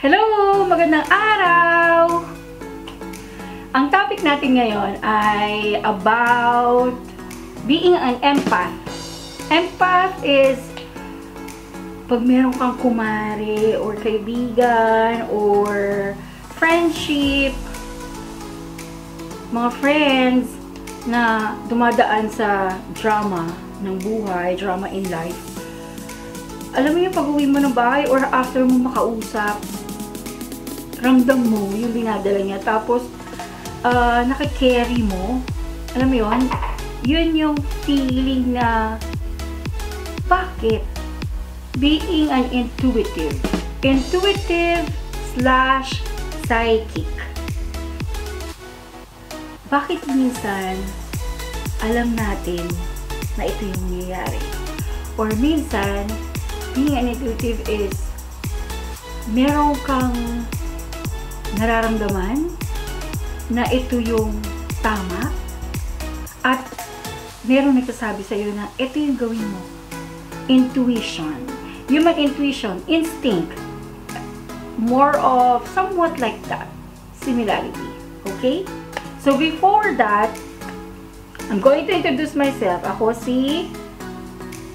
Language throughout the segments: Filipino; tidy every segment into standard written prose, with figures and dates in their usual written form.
Hello! Magandang araw! Ang topic natin ngayon ay about being an empath. Empath is pag meron kang kumare or kaibigan or friendship, mga friends na dumadaan sa drama ng buhay, drama in life. Alam mo yung pag-uwi mo ng bahay or after mo makausap, ramdam mo yung dinadala niya. Tapos, nakakarry mo. Alam mo yun yung feeling na bakit? Being an intuitive. Intuitive/psychic. Bakit minsan alam natin na ito yung nangyayari? Or minsan, being an intuitive is meron kang nararamdaman na ito yung tama at meron nagsasabi sa'yo na ito yung gawin mo. Intuition. Human intuition. Instinct. More of somewhat like that. Similarity. Okay? So before that, I'm going to introduce myself. Ako si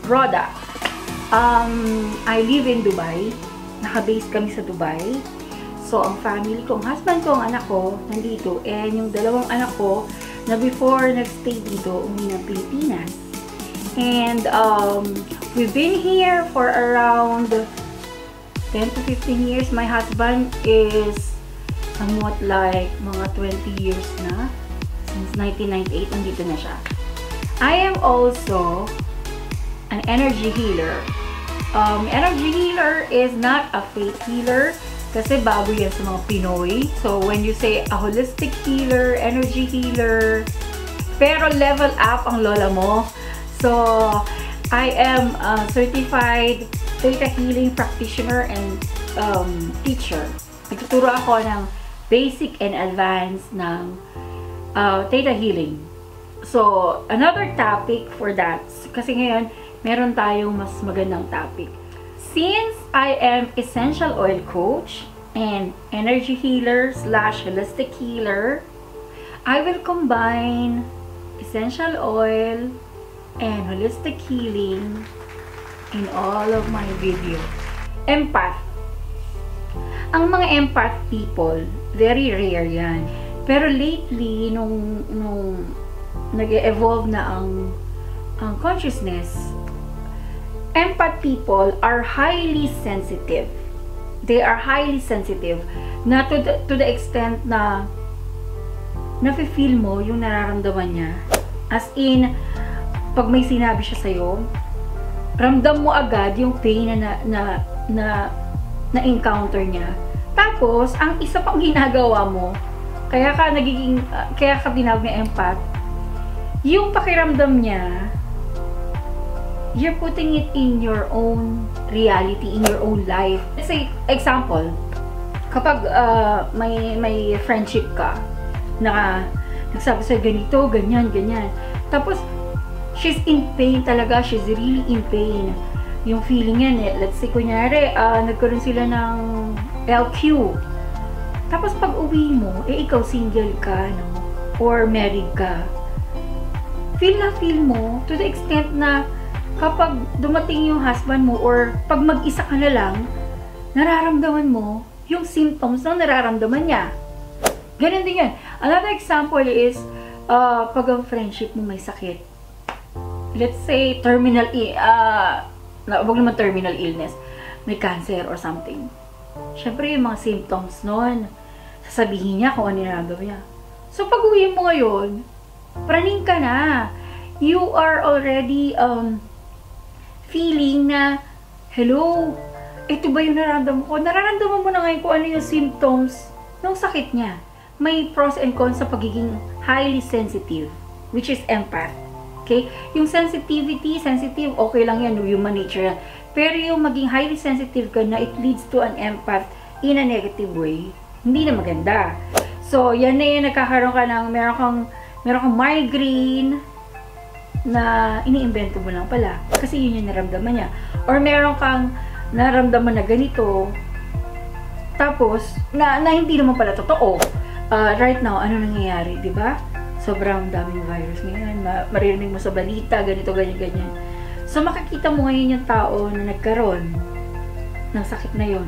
Rhoda. I live in Dubai. Naka-base kami sa Dubai. So, ang family ko, ang husband ko, ang anak ko, nandito. And yung dalawang anak ko, na before nag-stay dito, umuwi ng Pilipinas. And, we've been here for around 10 to 15 years. My husband is somewhat like mga 20 years na. Since 1998, nandito na siya. I am also an energy healer. Energy healer is not a faith healer. Kasi bago yan sa mga Pinoy. So, when you say a holistic healer, energy healer, pero level up ang lola mo. So, I am a certified Theta Healing practitioner and teacher. Nagtuturo ako ng basic and advanced ng Theta Healing. So, another topic for that. Kasi ngayon, meron tayong mas magandang topic. Since I am essential oil coach and energy healer/holistic healer, I will combine essential oil and holistic healing in all of my videos. Empath. Ang mga empath people, very rare yan. Pero lately, nung nag-evolve na ang consciousness, empath people are highly sensitive. They are highly sensitive. Na to the extent na nafe-feel mo yung nararamdaman niya. As in, pag may sinabi siya sa'yo, ramdam mo agad yung pain na encounter niya. Tapos, ang isa pang ginagawa mo, kaya ka tinawag na empath, yung pakiramdam niya, you're putting it in your own reality, in your own life. Let's say, example, kapag may friendship ka, na nagsabi sa'yo ganito, ganyan, ganyan. Tapos, she's in pain talaga. She's really in pain. Yung feeling yan, let's say, kunyari, nagkaroon sila ng LQ. Tapos, pag uwi mo, ikaw single ka, no? Or married ka. Feel mo, to the extent na kapag dumating yung husband mo or pag mag-isa ka na lang, nararamdaman mo yung symptoms na nararamdaman niya. Ganun din yan. Another example is, pag ang friendship mo may sakit. Let's say, terminal illness. May cancer or something. Siyempre, yung mga symptoms nun, sasabihin niya kung ano nararamdaman niya. So, pag uwi mo ngayon, praning ka na. You are already, feeling na, hello, ito ba yung nararamdaman ko? Nararamdaman mo na ngayon kung ano yung symptoms ng sakit niya. May pros and cons sa pagiging highly sensitive, which is empath. Okay? Yung sensitive, okay lang yan, human nature yan. Pero yung maging highly sensitive ka na, it leads to an empath in a negative way. Hindi na maganda. So, yan na yung nagkakaroon ka ng, meron kang migraine, na iniimbento mo lang pala. Kasi yun yung naramdaman niya. Or meron kang naramdaman na ganito, Tapos, na hindi naman pala totoo. Right now, ano nangyayari, di ba? Sobrang daming virus ngayon. Maririnig mo sa balita, ganito, ganyan. So, makikita mo ngayon yung tao na nagkaroon ng sakit na yon.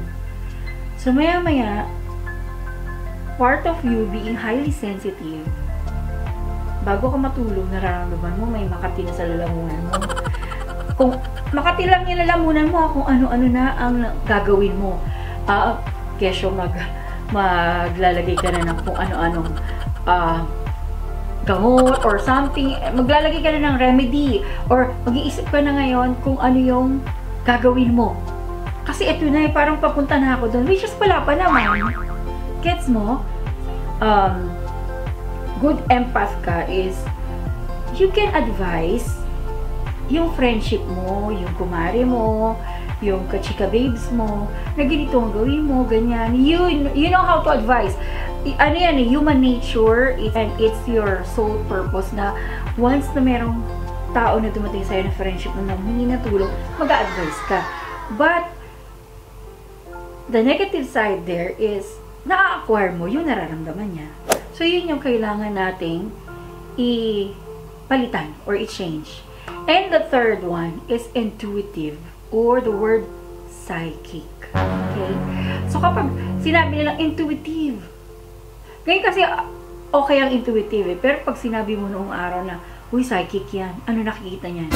So, maya-maya, part of you being highly sensitive, bago ka matulog, nararamdaman mo may Makati na sa lalamunan mo. Kung Makati lang yung lalamunan mo, kung ano-ano na ang gagawin mo. Kesyo maglalagay ka na ng kung ano-anong gamot or something. Maglalagay ka na ng remedy or mag-iisip ka na ngayon kung ano yung gagawin mo. Kasi ito na parang papunta na ako doon. Which is wala pa naman. Gets mo? Good empath ka is you can advise yung friendship mo, yung kumare mo, yung kachika babes mo, na ganito ang gawin mo, ganyan. You know how to advise. Ano yan, human nature, and it's your sole purpose na once na merong tao na dumating sa'yo na friendship mo na humingi na tulong, mag-a-advise ka. But, the negative side there is, na-acquire mo yung nararamdaman niya. So, yun yung kailangan nating i-palitan or i-change. And the third one is intuitive or the word psychic. Okay? So, kapag sinabi nilang intuitive, ngayon kasi okay ang intuitive eh, pero pag sinabi mo noong araw na, uy, psychic yan, ano nakikita niyan?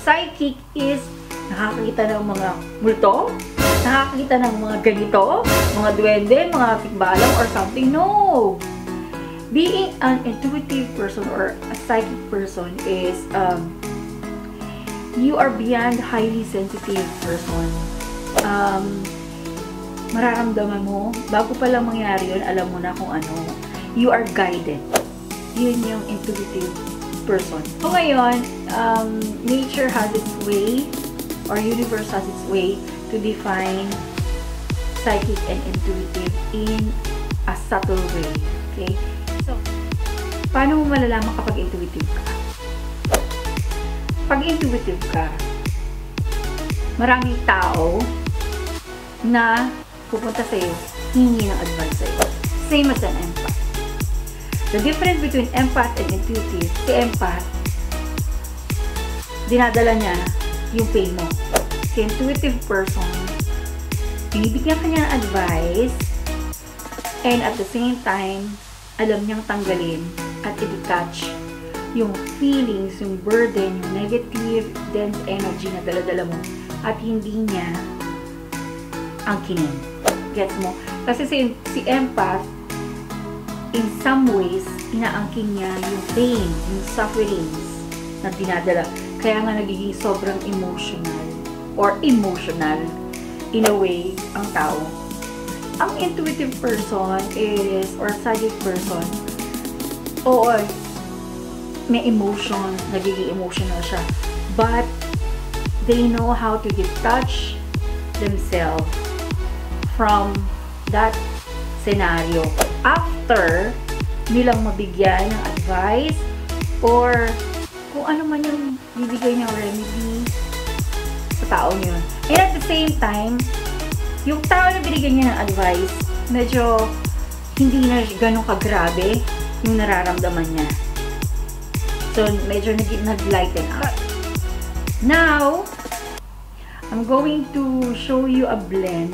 Psychic is nakakita ng mga multo, nakakita ng mga ganito, mga duwende, mga tikbalang or something. No! Being an intuitive person or a psychic person is you are beyond highly sensitive person. Mararamdaman mo, bago pa lang mangyari yun, alam mo na kung ano. You are guided. Yun yung intuitive person. So ngayon, nature has its way, or universe has its way to define psychic and intuitive in a subtle way. Okay? So, paano mo malalaman kapag intuitive ka? Pag intuitive ka, maraming tao na pupunta sa'yo, hingi ng advice sa'yo. Same as an empath. The difference between empath and intuitive, si empath, dinadala niya yung pain mo. Si intuitive person, binibigyan ka niya ng advice, and at the same time, alam niyang tanggalin at i-detach yung feelings, yung burden, yung negative, dense energy na dala-dala mo at hindi niya angkinin. Gets mo? Kasi si empath, in some ways, inaangkin niya yung pain, yung sufferings na dinadala. Kaya nga nagiging sobrang emotional or emotional in a way ang tao. Ang intuitive person is, or psychic person, oo, may emotions, nagiging emotional siya. But, they know how to detach themselves from that scenario. After nilang mabigyan ng advice or kung ano man yung bibigay niyang remedy sa tao yun. And at the same time, yung tao na binigyan niya ng advice, medyo hindi na ganun kagrabe yung nararamdaman niya. So, medyo nag-lighten up. Now, I'm going to show you a blend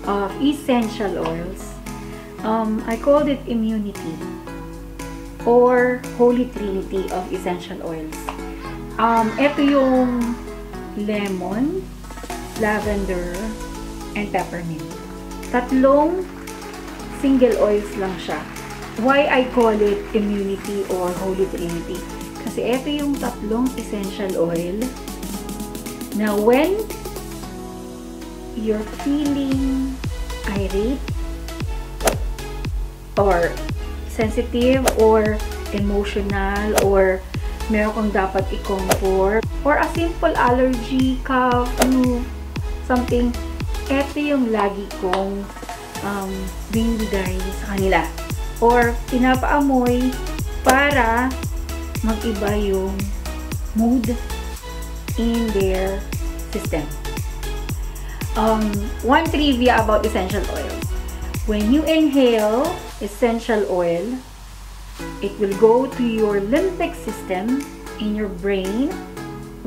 of essential oils. I called it immunity or holy trinity of essential oils. Ito yung lemon, lavender, and peppermint. Tatlong single oils lang siya. Why I call it immunity or holy trinity? Kasi ito yung tatlong essential oil na when you're feeling irate or sensitive or emotional or meron kang dapat i-comfort or a simple allergy, cough, flu, something, ito yung lagi kong binibigay sa kanila or pinapaamoy para mag-iba yung mood in their system. One trivia about essential oils. When you inhale essential oil, it will go to your limbic system in your brain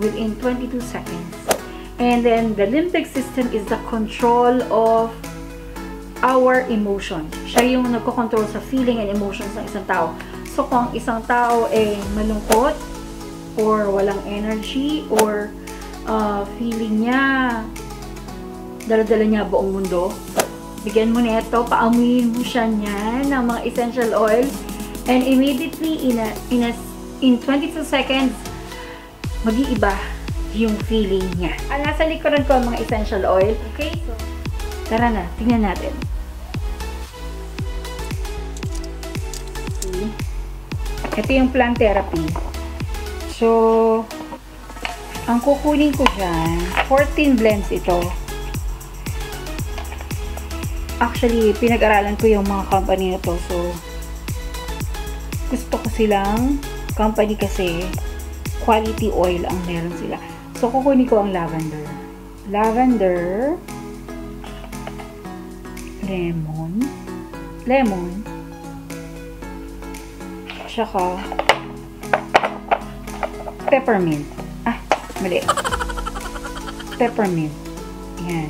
within 22 seconds. And then the limbic system is the control of our emotion. Siya yung nagko-control sa feeling and emotions ng isang tao. So kung isang tao ay malungkot or walang energy or feeling niya dala-dala niya buong mundo, bigyan mo nito, paamuyin mo siya niyan ng mga essential oil, and immediately in 22 seconds mag-iiba yung feeling niya. Nasa likuran ko ang mga essential oil. Okay? So, tara na, tingnan natin. Ito yung plant therapy. So, ang kukunin ko dyan, 14 blends ito. Actually, pinag-aralan ko yung mga company na to. So, gusto ko silang company kasi quality oil ang meron sila. So, kukunin ko ang lavender. Lavender, lemon, tsaka peppermint. Mali. Peppermint. Yan.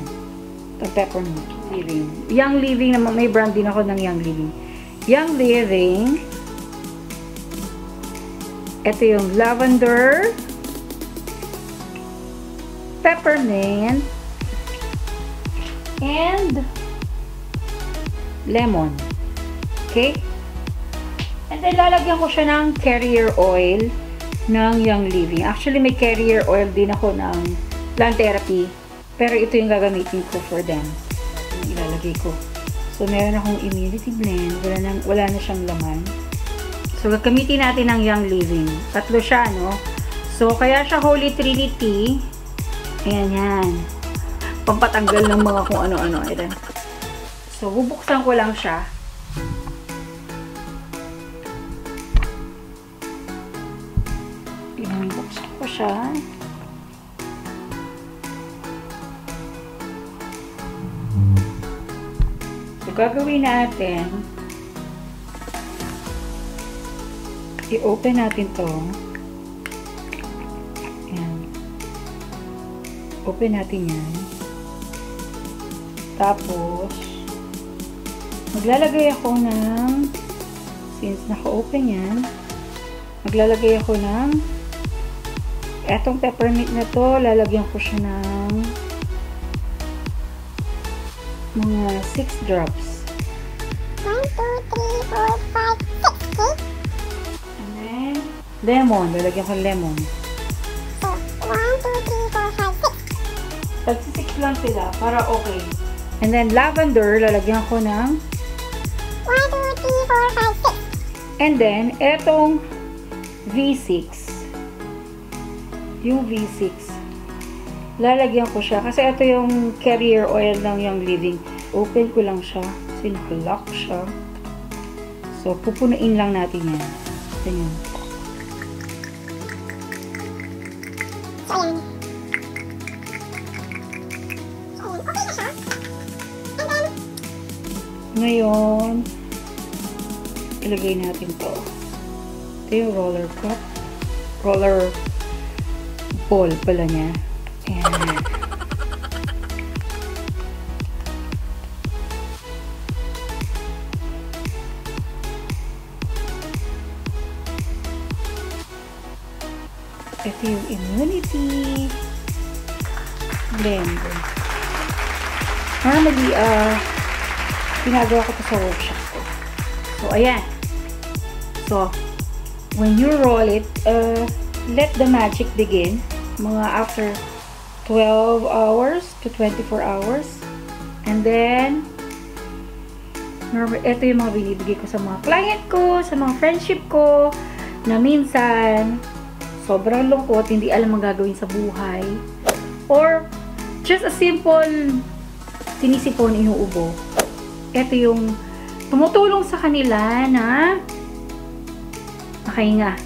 Ito, peppermint. Young Living naman, may brand din ako ng Young Living. Young Living. Ito yung lavender, peppermint, and lemon. Okay? And then, lalagyan ko siya ng carrier oil ng Young Living. Actually, may carrier oil din ako ng plant therapy. Pero ito yung gagamitin ko for them. Ilalagay ko. So, meron akong immunity blend. Wala na siyang laman. So, gagamitin natin ang Young Living. Tatlo siya, no? So, kaya siya Holy Trinity. Ayan, yan. Pampatanggal ng mga kung ano-ano. Ayan. So, bubuksan ko lang siya. Buksan ko siya. So, gagawin natin, i-open natin to. Ayan. Open natin yan. Tapos, maglalagay ako ng, since naka-open yan, maglalagay ako ng etong peppermint na to, lalagyan ko siya ng mga 6 drops. 1, 2, 3, 4, 5, 6, okay? And then, lemon. Lalagyan ko ng lemon. So, 1, 2, 3, 4, 5, 6. Tag 6 lang sila, para okay. And then, lavender. Lalagyan ko ng 1, 2, 3, 4, 5, 6. and then, etong V6. Yung V6. Lalagyan ko siya. Kasi ito yung carrier oil ng Young Living. Open ko lang siya. Kasi naka-lock siya. So, pupunuin lang natin yan. Ganyan. So, ayan. So, ayan. Okay na siya. And then, Ngayon, ilagay natin to. Ito yung roller cup. Roller ball pala niya. Ayan. Ito yung immunity blender. Normally, ginagawa ko to sa workshop ko. So, ayan. So, when you roll it, let the magic begin. Mga after 12 hours to 24 hours. And then, ito yung mga binibigay ko sa mga client ko, sa mga friendship ko, na minsan, sobrang lungkot, hindi alam ang gagawin sa buhay. Or, just a simple sinisipon, inuubo. Ito yung tumutulong sa kanila na makahinga,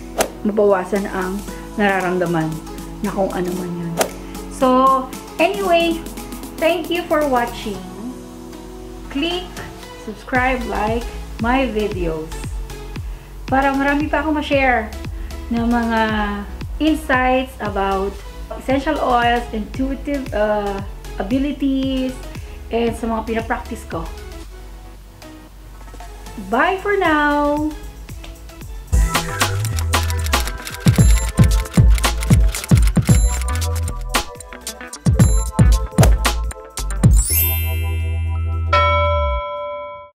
mabawasan ang nararamdaman na kung ano man yun. So, anyway, thank you for watching. Click subscribe, like my videos. Para marami pa akong ma-share ng mga insights about essential oils, intuitive abilities, and sa mga pinapractice ko. Bye for now!